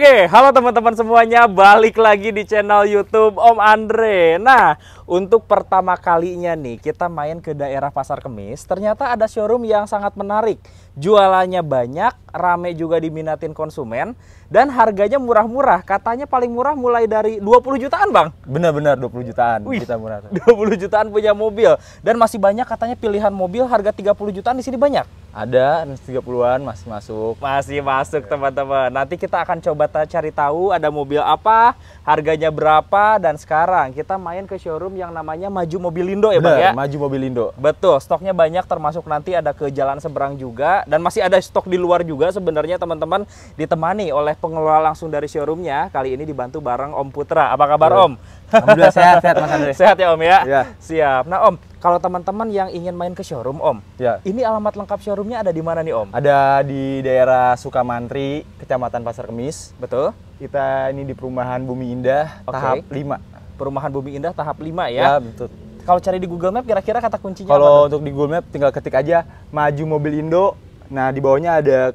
Oke, halo teman-teman semuanya, balik lagi di channel YouTube Om Andre. Nah, untuk pertama kalinya nih kita main ke daerah Pasar Kemis. Ternyata ada showroom yang sangat menarik. Jualannya banyak, rame juga diminatin konsumen, dan harganya murah-murah. Katanya paling murah mulai dari 20 jutaan, Bang. Benar-benar 20 jutaan. Wih, kita murah. 20 jutaan punya mobil. Dan masih banyak katanya pilihan mobil harga 30 jutaan di sini banyak. Ada 30-an masih masuk. Masih masuk teman-teman. Nanti kita akan coba cari tahu ada mobil apa, harganya berapa, dan sekarang kita main ke showroom yang namanya Maju Mobilindo ya Bang ya? Maju Mobilindo. Betul, stoknya banyak termasuk nanti ada ke Jalan Seberang juga, dan masih ada stok di luar juga sebenarnya teman-teman, ditemani oleh pengelola langsung dari showroomnya. Kali ini dibantu bareng Om Putra. Apa kabar Om? Alhamdulillah sehat Mas Andre. Sehat ya Om ya? Ya. Siap. Nah Om, kalau teman-teman yang ingin main ke showroom Om, Ya. ini alamat lengkap showroomnya ada di mana nih Om? Ada di daerah Sukamantri, Kecamatan Pasar Kemis. Betul? Kita ini di perumahan Bumi Indah, Oke. tahap 5. Perumahan Bumi Indah tahap 5 ya? Ya, betul. Kalau cari di Google Map kira-kira kata kuncinya apa? Kalau untuk di Google Map tinggal ketik aja Maju Mobilindo. Nah, di bawahnya ada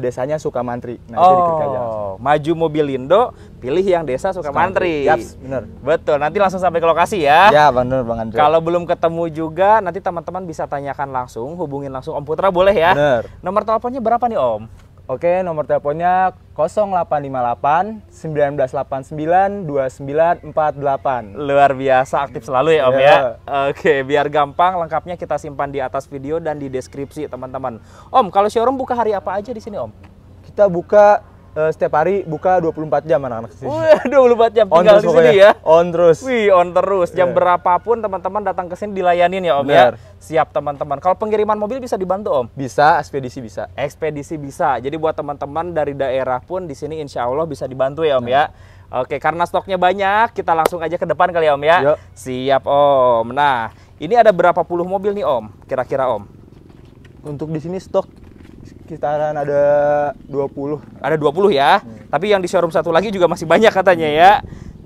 desanya Sukamantri. Nah, itu diklik aja. Maju Mobilindo, pilih yang desa Sukamantri. Yaps, bener. Betul, nanti langsung sampai ke lokasi ya. Ya, bener Bang Andre. Kalau belum ketemu juga, nanti teman-teman bisa tanyakan langsung, hubungin langsung Om Putra boleh ya? Bener. Nomor teleponnya berapa nih Om? Oke, nomor teleponnya 0858 1989 2948. Luar biasa, aktif selalu ya Om Ya. ya. Oke, biar gampang lengkapnya kita simpan di atas video dan di deskripsi teman-teman. Om, kalau showroom buka hari apa aja di sini Om? Kita buka setiap hari, buka 24 jam anak-anak sini. Wih, 24 jam On tinggal terus di sini pokoknya. ya. On terus. Wih, on terus. Jam Iya. berapapun teman-teman datang ke sini dilayanin ya Om Benar. ya. Siap teman-teman. Kalau pengiriman mobil bisa dibantu Om? Bisa, ekspedisi bisa. Ekspedisi bisa. Jadi buat teman-teman dari daerah pun di sini insya Allah bisa dibantu ya Om ya. Oke, karena stoknya banyak, kita langsung aja ke depan kali ya Om ya. Yuk. Siap Om. Nah, ini ada berapa puluh mobil nih Om? Kira-kira Om? Untuk di sini stok sekitaran ada 20. Ada 20 ya. Tapi yang di showroom satu lagi juga masih banyak katanya ya.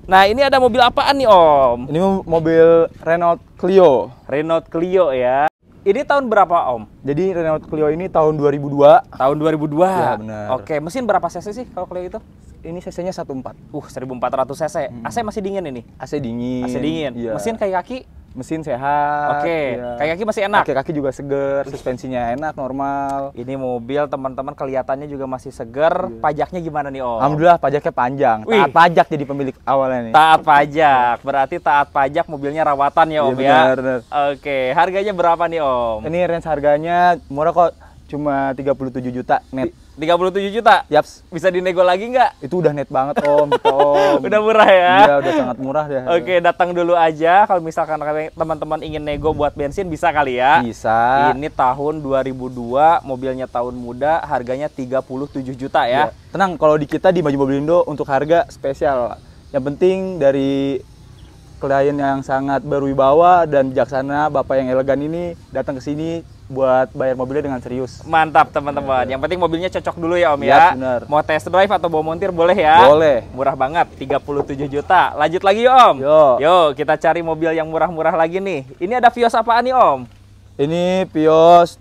Nah, ini ada mobil apaan nih Om? Ini mobil Renault Clio. Renault Clio ya. Ini tahun berapa Om? Jadi Renault Clio ini tahun 2002. Tahun 2002. Ya, benar. Oke, mesin berapa cc sih kalau Clio itu? Ini cc-nya 1.4. 1400 cc. AC masih dingin ini. AC dingin. AC dingin. Iya. Mesin kaki? Mesin sehat. Oke. Iya. Kaki masih enak. Kaki juga seger, suspensinya enak, normal. Ini mobil teman-teman kelihatannya juga masih seger. Pajaknya gimana nih Om? Alhamdulillah pajaknya panjang. Wih. Taat pajak jadi pemilik awalnya nih. Taat pajak. Berarti taat pajak, mobilnya rawatan ya Om Iya, ya. benar. Oke, harganya berapa nih Om? Ini range harganya murah kok, cuma 37 juta net. 37 juta? Yaps, Bisa dinego lagi nggak? itu udah net banget Om, kita, Om. Udah murah ya? Iya, udah sangat murah deh. Oke, datang dulu aja. Kalau misalkan teman-teman ingin nego buat bensin bisa kali ya. Bisa. Ini tahun 2002, mobilnya tahun muda, harganya 37 juta ya. Iya. Tenang, kalau di kita di Maju Mobilindo untuk harga spesial. Yang penting dari klien yang sangat berwibawa dan bijaksana, Bapak yang elegan ini datang ke sini buat bayar mobilnya dengan serius. Mantap teman-teman. Yang penting mobilnya cocok dulu ya Om Iya, ya. benar. Mau test drive atau bawa montir boleh ya? Boleh. Murah banget, 37 juta. Lanjut lagi yuk Om. Yuk, kita cari mobil yang murah-murah lagi nih. Ini ada Vios apaan nih Om? Ini Vios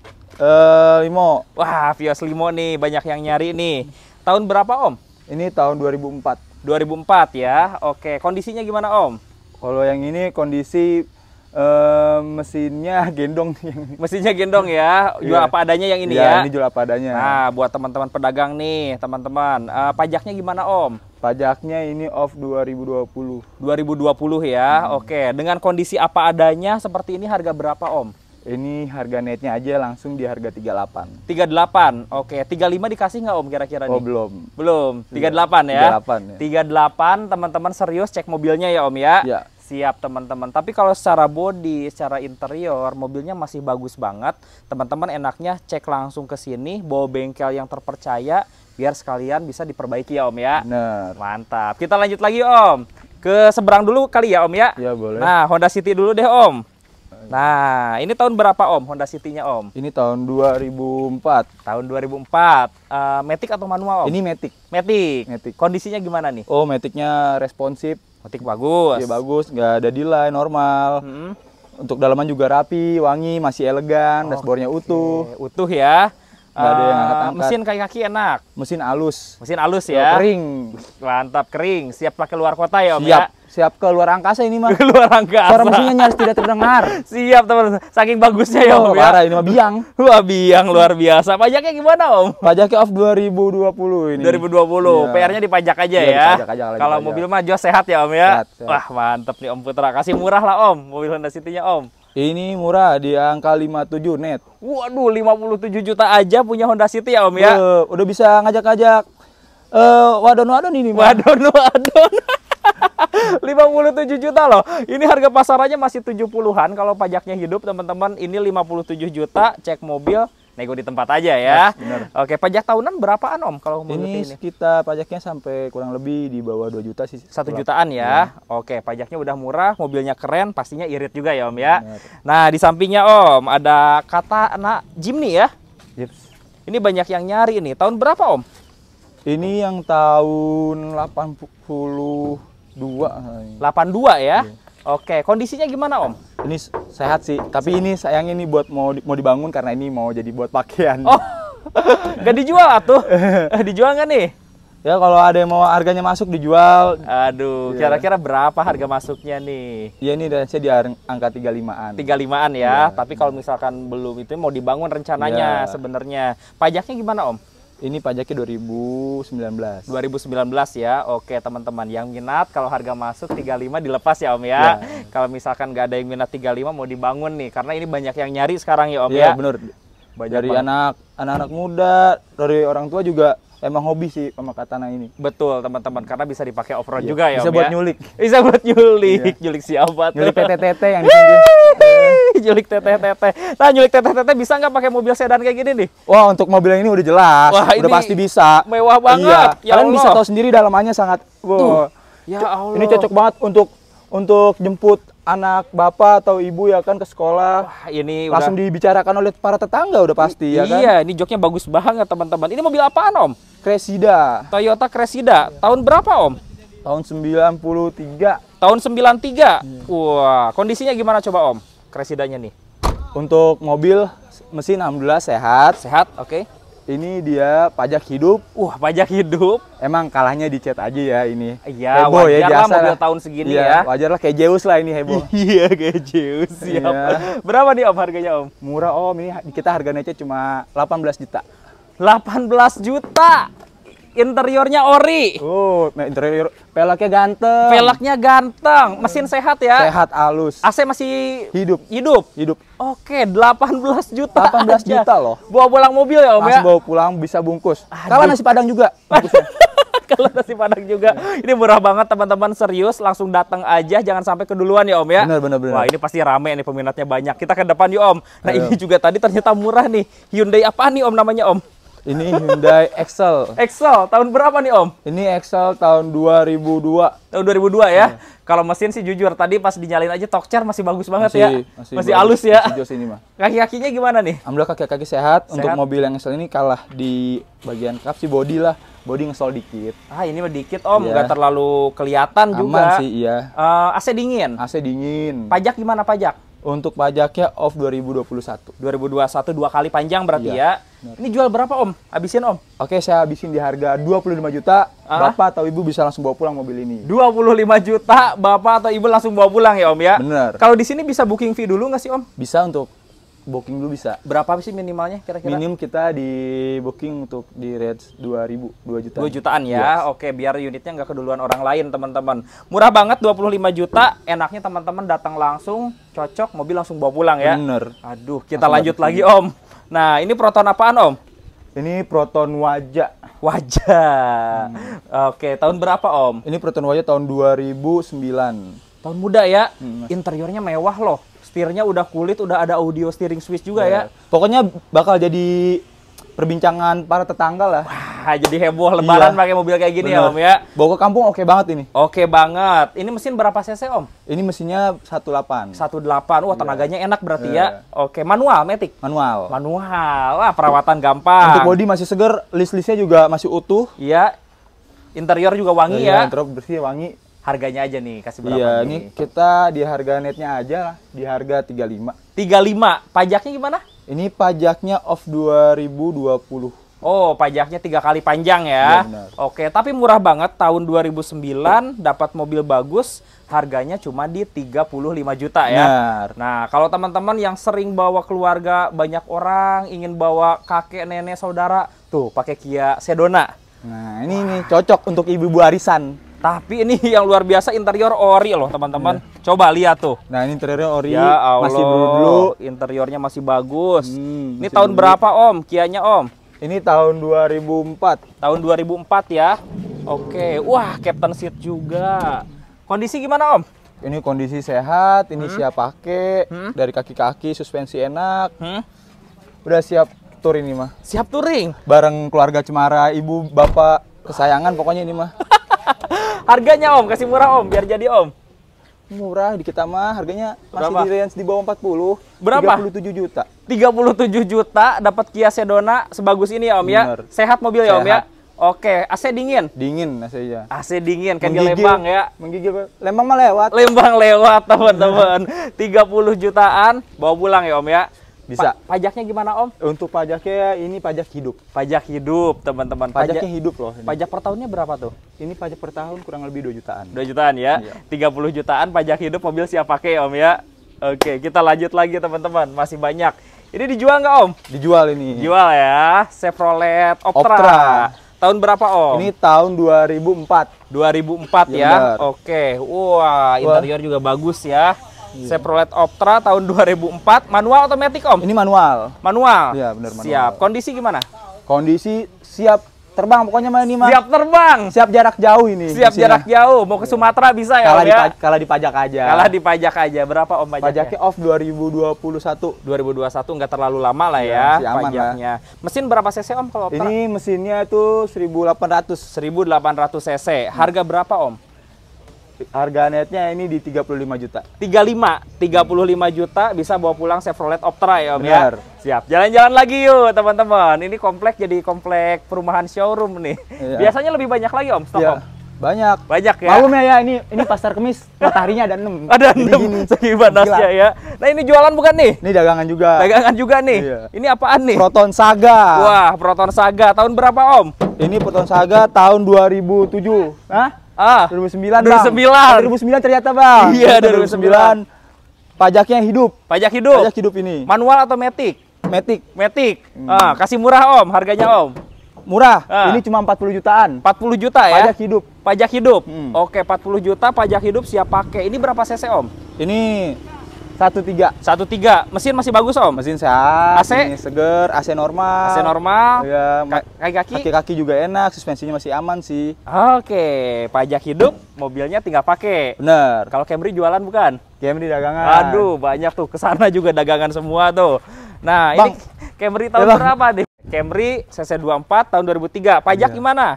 Limo. Wah, Vios Limo nih, banyak yang nyari nih. Tahun berapa Om? Ini tahun 2004. 2004 ya. Oke, kondisinya gimana Om? Kalau yang ini kondisi mesinnya gendong. Mesinnya gendong ya, jual Iya. apa adanya yang ini Iya, ya. ini jual apa adanya. Nah, buat teman-teman pedagang nih, teman-teman. Pajaknya gimana Om? Pajaknya ini off 2020. 2020 ya. Oke, dengan kondisi apa adanya seperti ini harga berapa Om? Ini harga netnya aja langsung di harga 38. 38. Oke, 35 dikasih nggak Om kira-kira nih? Oh, belum. Belum. 38 ya. 38 ya. 38, teman-teman serius cek mobilnya ya Om ya. Ya. Siap teman-teman. Tapi kalau secara body, secara interior, mobilnya masih bagus banget. Teman-teman enaknya cek langsung ke sini, bawa bengkel yang terpercaya, biar sekalian bisa diperbaiki ya Om ya. Bener. Mantap. Kita lanjut lagi Om. Ke seberang dulu kali ya Om ya. Ya, boleh. Nah, Honda City dulu deh Om. Nah, ini tahun berapa Om Honda City-nya Om? Ini tahun 2004. Tahun 2004. Matic atau manual Om? Ini Matic. Matic. Matic. Kondisinya gimana nih? Oh, Maticnya responsif. Matic bagus. Ya bagus, nggak ada delay, normal. Untuk dalaman juga rapi, wangi, masih elegan, dashboardnya utuh. Utuh ya. nggak ada yang angkat-angkat. Mesin kaki-kaki enak. Mesin halus. Mesin halus ya. Kering. Mantap, kering. Siap pakai luar kota ya Om Siap. ya? Siap ke luar angkasa ini mah. Keluar angkasa. Suara mesinnya nyaris tidak terdengar. Siap teman-teman. Saking bagusnya ya Om ya. Parah ini mah biang. Wah biang luar biasa. Pajaknya gimana Om? Pajaknya off 2020 ini. 2020. Iya. PR-nya dipajak aja Iya, ya. dipajak aja, Kalau dipajak. mobil mah jos sehat ya Om ya. Sehat, sehat. Wah mantep nih Om Putra. Kasih murah lah Om. Mobil Honda City-nya Om. Ini murah di angka 57 net. Waduh 57 juta aja punya Honda City ya Om ya. Udah bisa ngajak-ngajak wadon-wadon ini mah. Wadon. 57 juta loh. Ini harga pasarannya masih 70-an kalau pajaknya hidup teman-teman. Ini 57 juta, cek mobil, nego di tempat aja ya. Bener. Oke, pajak tahunan berapaan Om kalau mobil Ini ini? kita pajaknya sampai kurang lebih di bawah 2 juta sih. 1 jutaan ya. Oke, pajaknya udah murah, mobilnya keren, pastinya irit juga ya Om ya. Bener. Nah, di sampingnya Om ada kata anak Jimny ya. Yips. Ini banyak yang nyari ini. Tahun berapa Om? Ini yang tahun 82. 82 ya. Oke, kondisinya gimana Om? Ini sehat sih, tapi ini sayang ini buat mau dibangun karena ini mau jadi buat pakaian. Oh, nggak dijual atuh? Dijual nggak nih? Ya kalau ada yang mau harganya masuk dijual. Aduh, Iya. kira-kira berapa harga masuknya nih? Ya ini dan saya di angka 35-an. 35-an Iya. ya. Tapi kalau misalkan belum itu mau dibangun rencananya Iya. sebenarnya. Pajaknya gimana Om? Ini pajaknya 2019. 2019 ya. Oke teman-teman yang minat kalau harga masuk 35 dilepas ya Om ya. Iya. Kalau misalkan nggak ada yang minat 35 mau dibangun nih karena ini banyak yang nyari sekarang ya Om Iya, ya. bener. Banyak Dari banget. anak-anak muda, dari orang tua juga emang hobi sih sama katana ini. Betul teman-teman karena bisa dipakai off-road Iya. juga ya Bisa Om buat ya. nyulik. Bisa buat nyulik. Nyulik siapa tuh? Nyulik TTT yang di sini. Nyulik teteh-teteh. Nah, nyulik teteh-teteh bisa nggak pakai mobil sedan kayak gini nih? Wah, untuk mobil yang ini udah jelas. Wah, udah ini pasti bisa. mewah banget. Iya. Ya Kalian bisa Allah. tahu sendiri dalamannya sangat. Wow. Ya Allah. Ini cocok banget untuk jemput anak bapak atau ibu ya kan ke sekolah. Wah, ini Langsung udah. dibicarakan oleh para tetangga udah pasti ya kan. Iya, ini joknya bagus banget teman-teman. Ini mobil apaan Om? Cressida Toyota Cressida. Tahun berapa Om? tahun 93. Tahun 93. Wah, kondisinya gimana coba Om? Cressidanya nih. Untuk mobil mesin alhamdulillah sehat. Sehat, oke. Ini dia pajak hidup. Wah, pajak hidup. Emang kalahnya di cat aja ya ini. Iya, Heboh wajar lah biasa mobil lah. tahun segini Iya, ya. wajar lah kayak Zeus lah ini heboh. Iya, kayak Zeus. Siap. Iya. Berapa nih Om harganya Om? Murah Om, ini kita harga netnya cuma 18 juta. 18 juta. Interiornya ori. Oh, interior peleknya ganteng. Velgnya ganteng, mesin sehat ya. Sehat halus. AC masih Hidup. hidup. Oke, 18 juta. 18 aja. juta loh. Bawa pulang mobil ya Om Langsung ya. bawa pulang bisa bungkus. Aduh. Kalau nasi padang juga. bungkusnya. Kalau nasi padang juga. Ini murah banget teman-teman, serius. Langsung datang aja, jangan sampai keduluan ya Om ya. Bener. Wah, ini pasti rame nih peminatnya banyak. Kita ke depan yuk Om. Nah, Ayo. ini juga tadi ternyata murah nih. Hyundai apa nih Om namanya Om? Ini Hyundai Excel. Excel, tahun berapa nih Om? Ini Excel tahun 2002. Tahun 2002 ya. Kalau mesin sih jujur tadi pas dinyalain aja Tokcer masih bagus banget ya. Masih halus ya. Masih jos ini mah. Kaki-kakinya gimana nih? Alhamdulillah kaki-kaki sehat. Untuk Sehat. mobil yang Excel ini kalah di bagian kap sih body lah. Body ngesol dikit. Ah, ini mah dikit Om, Iya. nggak terlalu kelihatan juga. Aman sih iya. AC dingin. AC dingin. Pajak gimana pajak? Untuk pajaknya off 2021. 2021 2 kali panjang berarti Iya, ya. Ini jual berapa Om? Habisin Om. Oke, saya habisin di harga 25 juta. Ah? Bapak atau ibu bisa langsung bawa pulang mobil ini. 25 juta, Bapak atau Ibu langsung bawa pulang ya Om ya. Bener. Kalau di sini bisa booking fee dulu nggak sih Om? Bisa untuk booking dulu bisa. Berapa sih minimalnya kira-kira? Minim kita di booking untuk di rate 2 juta. 2 jutaan Yes. ya. Oke, biar unitnya nggak keduluan orang lain, teman-teman. Murah banget 25 juta. Enaknya teman-teman datang langsung, cocok, mobil langsung bawa pulang ya. Bener. Aduh, kita Langsung lanjut dapat lagi Om. Nah, ini Proton apaan Om? Ini Proton Wajah. Wajah. Oke, tahun berapa Om? Ini Proton Wajah tahun 2009. Tahun muda ya. Mas. Interiornya mewah loh. Setirnya udah kulit, udah ada audio steering switch juga ya. Pokoknya bakal jadi perbincangan para tetangga lah. Wah, jadi heboh lebaran Iya. pakai mobil kayak gini ya Bener. Om ya. Bawa ke kampung oke banget ini. Oke banget. Ini mesin berapa cc Om? Ini mesinnya 1.8. 1.8. Wah, tenaganya enak berarti Iya. ya. Oke, manual, matic. Manual. Manual. Wah, perawatan gampang. Untuk bodi masih seger, list-listnya juga masih utuh. Iya. Interior juga wangi Iya, ya. interior bersih, wangi. Harganya aja nih, kasih berapa Iya, nih? ini kita di harga netnya aja lah, di harga 35. 35. Pajaknya gimana? Ini pajaknya off 2020. Oh, pajaknya 3 kali panjang ya. Iya, benar. Oke, tapi murah banget. Tahun 2009 dapat mobil bagus, harganya cuma di 35 juta ya. Benar. Nah, kalau teman-teman yang sering bawa keluarga, banyak orang ingin bawa kakek, nenek, saudara, tuh pakai Kia Sedona. Nah, ini nih cocok untuk ibu-ibu arisan. Tapi ini yang luar biasa, interior ori loh teman-teman. Coba lihat tuh. Nah, ini interiornya ori, Ya Allah, masih dulu. interiornya masih bagus. Ini masih tahun dulu. berapa Om? Kianya Om? Ini tahun 2004. Tahun 2004 ya. Oke, wah Captain Seat juga. Kondisi gimana Om? Ini kondisi sehat, ini siap pakai, dari kaki-kaki suspensi enak. Udah siap tur ini mah. Siap touring. Bareng keluarga Cemara, ibu, bapak kesayangan pokoknya ini mah. Harganya Om, kasih murah Om, biar jadi Om. Murah di kita mah, harganya masih Berapa? di range di bawah 40. Berapa? 37 juta. 37 juta dapat Kia Sedona sebagus ini ya Om ya. Bener. Sehat mobil ya Om ya. Sehat. Oke, AC dingin. Dingin saja. AC dingin kayak di Lembang ya. Menggigil. Lembang mah lewat. Lembang lewat teman-teman. 30 jutaan bawa pulang ya Om ya. Bisa. Pajaknya gimana Om? Untuk pajaknya ini pajak hidup. Pajak hidup teman-teman. Pajaknya hidup loh. Ini. Pajak per tahunnya berapa tuh? Ini pajak per tahun kurang lebih 2 jutaan. 2 jutaan ya. Iya. 30 jutaan pajak hidup, mobil siap pakai Om ya. Oke, kita lanjut lagi teman-teman. Masih banyak. Ini dijual nggak Om? Dijual ini. Jual ya. Chevrolet Optra. Optra. Tahun berapa Om? Ini tahun 2004. 2004 Ya, ya. benar. Oke. Wah, interior juga bagus ya. Chevrolet Optra tahun 2004. Manual otomatis Om? Ini manual. Manual. Iya, benar manual. Siap. Kondisi gimana? Kondisi siap terbang pokoknya mah ini mah. Siap terbang. Siap jarak jauh ini. Siap mesinnya. jarak jauh. Mau ke Sumatera bisa ya Om ya? Kalah dipajak aja. Kalah dipajak aja. Berapa Om pajaknya? Pajaknya off 2021. 2021 nggak terlalu lama lah Ya, ya, masih aman pajaknya. Mesin berapa cc Om kalau Optra? Ini mesinnya tuh 1800. 1800 cc. Harga berapa Om? Harga netnya ini di 35 juta. 35 juta bisa bawa pulang Chevrolet Optra ya Om Benar. ya. Siap. Jalan-jalan lagi yuk teman-teman. Ini komplek jadi komplek perumahan showroom nih. Iya. Biasanya lebih banyak lagi Om stok Ya, Om. banyak. Banyak ya. Maklum ya ini pasar Kemis, mataharinya ada 6. Ada Jadi 6 gini. sekibanasnya ya. Nah ini jualan bukan nih? Ini dagangan juga. Dagangan juga nih. Iya. Ini apaan nih? Proton Saga. Wah, Proton Saga. Tahun berapa Om? Ini Proton Saga tahun 2007. Hah? 2009 Bang. 2009. 2009 ternyata Bang. Iya, 2009. Pajaknya hidup. Pajak hidup. Pajak hidup ini. Manual atau matic? Matic. Matic. Kasih murah Om, harganya Om. Murah. Ah. Ini cuma 40 jutaan. 40 juta ya? Pajak hidup. Pajak hidup. Hmm. Oke, 40 juta pajak hidup siap pakai. Ini berapa cc Om? Ini 13. 1.3. Mesin masih bagus Om? Mesin sehat, AC? ini seger, AC normal. AC normal. Ya, Kaki-kaki? kaki-kaki juga enak, suspensinya masih aman sih. Oke, pajak hidup, mobilnya tinggal pakai. Bener. Kalau Camry jualan bukan? Camry dagangan. Aduh, banyak tuh. Kesana juga dagangan semua tuh. Nah, Bang. ini Camry tahun Ya, Bang. berapa nih? Camry CC24 tahun 2003. Pajak Iya. gimana?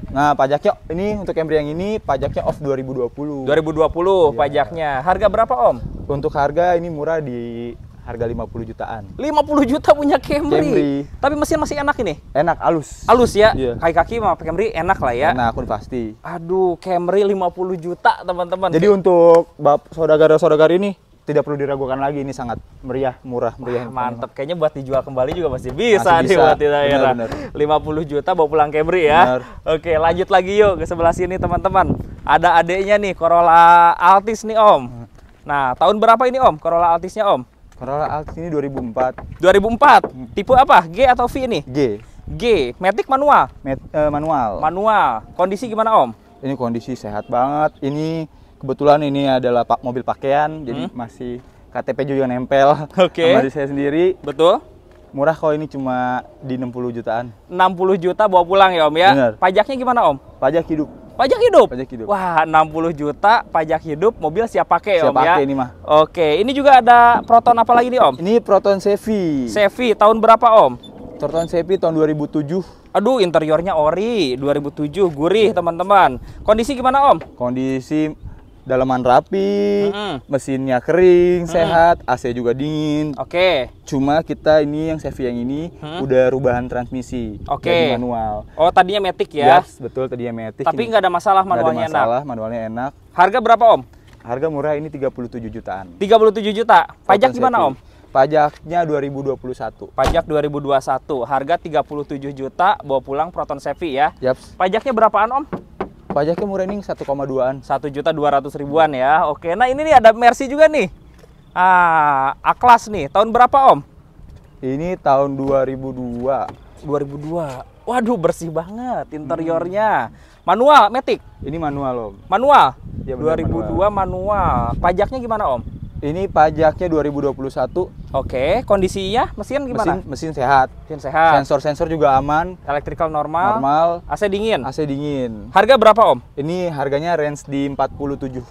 Nah, pajaknya ini untuk Camry yang ini pajaknya off 2020. 2020 Iya. pajaknya. Harga berapa Om? Untuk harga ini murah di harga 50 jutaan. 50 juta punya Camry. Camry. Tapi mesin masih enak ini. Enak, halus. Halus ya. Iya. Kaki-kaki sama Camry enak lah ya. Enak, udah pasti. Aduh, Camry 50 juta teman-teman. Jadi untuk saudara-saudara ini tidak perlu diragukan lagi, ini sangat meriah, murah, meriah. mantep. Kayaknya buat dijual kembali juga masih bisa Masih nih bisa. buat di daerah. Bener, 50 juta bawa pulang Camry ya. Bener. Oke, lanjut lagi yuk ke sebelah sini teman-teman. Ada adeknya nih, Corolla Altis nih Om. Nah, tahun berapa ini Om? Corolla Altisnya Om? Corolla Altis ini 2004. 2004. Tipe apa? G atau V ini? G. G. Matic manual? Manual. Manual. Kondisi gimana Om? Ini kondisi sehat banget. Ini kebetulan ini adalah mobil pakaian, jadi masih KTP juga nempel Oke. sama diri saya sendiri. Betul? Murah kok, ini cuma di 60 jutaan. 60 juta bawa pulang ya Om ya? Bener. Pajaknya gimana Om? Pajak hidup. Pajak hidup? Pajak hidup. Wah, 60 juta pajak hidup, mobil siap pakai Siap Om ya? pakai ini mah. Oke, ini juga ada Proton apa lagi nih Om? Ini Proton Chevy. Chevy, tahun berapa Om? Proton Chevy tahun 2007. Aduh, interiornya ori, 2007, gurih teman-teman. Kondisi gimana Om? Kondisi dalaman rapi, Mm-mm. mesinnya kering, sehat, AC juga dingin. Oke. Cuma kita ini yang Chevy yang ini udah rubahan transmisi. Oke. Jadi manual. Oh, tadinya Matic ya? Yes, betul, tadinya Matic. Tapi ini. nggak ada masalah, Nggak ada manualnya masalah, enak. manualnya enak. Harga berapa Om? Harga murah ini 37 jutaan. 37 juta. Pajak Proton gimana Chevy. Om? Pajaknya 2021. Pajak 2021, harga 37 juta, bawa pulang Proton Safety ya. Yaps. Pajaknya berapaan Om? Pajaknya murah nih 1,2-an. 1.200.000-an ya. Oke, nah ini nih ada Mercy juga nih. A-Class nih, tahun berapa Om? Ini tahun 2002. 2002. Waduh, bersih banget interiornya. Manual, Matic? Ini manual, Om. Manual? Ya, benar, 2002 manual. Pajaknya gimana Om? Ini pajaknya 2021. Oke, kondisinya mesin gimana? Mesin sehat. Mesin sehat. Sensor-sensor juga aman. Electrical normal. Normal. AC dingin. AC dingin. Harga berapa Om? Ini harganya range di 47.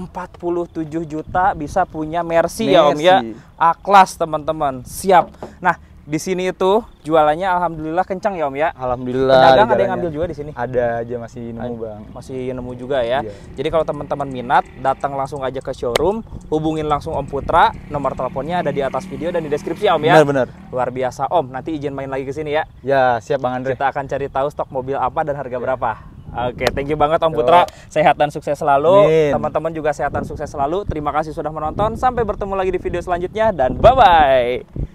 47 juta bisa punya Mercy ya Om ya. A-Class teman-teman. Siap. Nah, di sini itu jualannya alhamdulillah kencang ya Om ya. Alhamdulillah. Pedagang ada yang ngambil juga di sini. Ada aja, masih nemu Bang. Masih nemu juga ya. Iya. Jadi kalau teman-teman minat, datang langsung aja ke showroom, hubungin langsung Om Putra. Nomor teleponnya ada di atas video dan di deskripsi ya Om ya. Benar-benar. Luar biasa Om. Nanti izin main lagi ke sini ya. Ya, siap Bang Andre. Kita akan cari tahu stok mobil apa dan harga berapa. Oke, thank you banget Om Putra. Sehat dan sukses selalu. Teman-teman juga sehat dan sukses selalu. Terima kasih sudah menonton. Sampai bertemu lagi di video selanjutnya dan bye-bye.